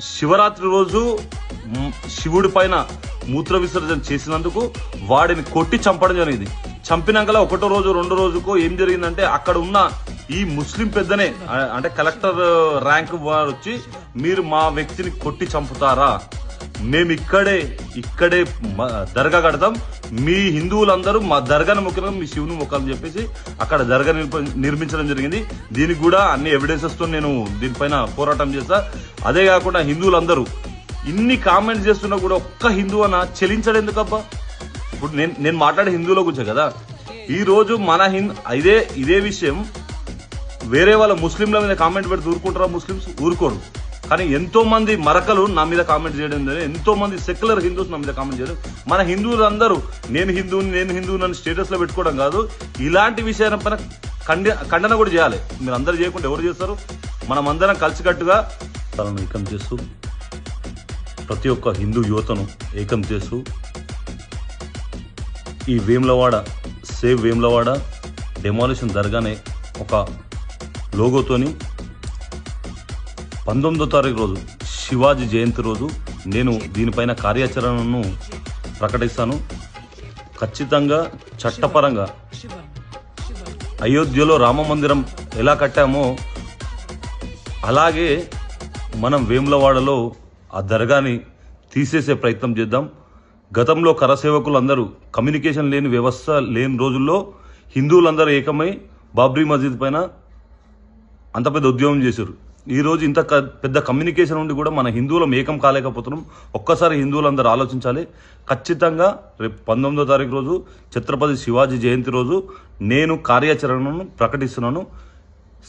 శివరాత్రి రోజు శివుడి పైన మూత్ర విసర్జన చేసినందుకు వాడిని కొట్టి చంపడం జరిగింది. చంపినాక ఒకటో రోజు రెండో రోజుకో ఏం జరిగిందంటే అక్కడ ఉన్న ఈ ముస్లిం పెద్దనే అంటే కలెక్టర్ ర్యాంక్ వారు వచ్చి మీరు మా వ్యక్తిని కొట్టి చంపుతారా, మేము ఇక్కడే దర్గా కడతాం, మీ హిందువులందరూ మా దర్గాను మొక్కడం మీ శివుని మొక్కాలని చెప్పేసి అక్కడ దర్గా నిర్మించడం జరిగింది. దీనికి కూడా అన్ని ఎవిడెన్సెస్ తో నేను దీనిపైన పోరాటం చేస్తా. అదే కాకుండా హిందువులందరూ ఇన్ని కామెంట్స్ చేస్తున్నా కూడా ఒక్క హిందువు అన్న చెలించడం ఎందుకబ్బా? ఇప్పుడు నేను మాట్లాడే హిందువుల గురించే కదా. ఈ రోజు మన ఇదే విషయం వేరే వాళ్ళ ముస్లింల మీద కామెంట్ పెడితే ఊరుకుంటారా? ముస్లిమ్స్ ఊరుకోరు. కానీ ఎంతో మంది మరకలు నా మీద కామెంట్ చేయడం, ఎంతో మంది సెక్యులర్ హిందూస్ నా మీద కామెంట్ చేయడం. మన హిందువులందరూ నేను హిందువుని అని స్టేటస్ లో పెట్టుకోవడం కాదు, ఇలాంటి విషయాల పైన ఖండన కూడా చేయాలి. మీరు అందరూ చేయకుంటే ఎవరు చేస్తారు? మనం అందరం కలిసికట్టుగా తనను ఏకం చేస్తూ ప్రతి ఒక్క హిందూ యువతను ఏకం చేస్తూ ఈ వేములవాడ సేవ్ వేములవాడ డెమాలిషన్ దర్గానే ఒక లోగోతోని 19వ తారీఖు రోజు శివాజీ జయంతి రోజు నేను దీనిపైన కార్యాచరణను ప్రకటిస్తాను. ఖచ్చితంగా చట్టపరంగా అయోధ్యలో రామ మందిరం ఎలా కట్టామో అలాగే మనం వేములవాడలో ఆ దర్గాని తీసేసే ప్రయత్నం చేద్దాం. గతంలో కరసేవకులు అందరూ కమ్యూనికేషన్ లేని వ్యవస్థ లేని రోజుల్లో హిందువులందరూ ఏకమై బాబ్రీ మస్జిద్ పైన అంత పెద్ద ఉద్యమం చేశారు. ఈ రోజు ఇంత పెద్ద కమ్యూనికేషన్ ఉండి కూడా మన హిందువులం ఏకం కాలేకపోతున్నాం. ఒక్కసారి హిందువులందరూ ఆలోచించాలి. ఖచ్చితంగా రేపు 19వ తారీఖు రోజు ఛత్రపతి శివాజీ జయంతి రోజు నేను కార్యాచరణను ప్రకటిస్తున్నాను.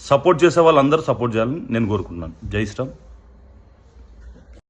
సపోర్ట్ చేసే వాళ్ళందరూ సపోర్ట్ చేయాలని నేను కోరుకుంటున్నాను. జై శ్రీరామ్.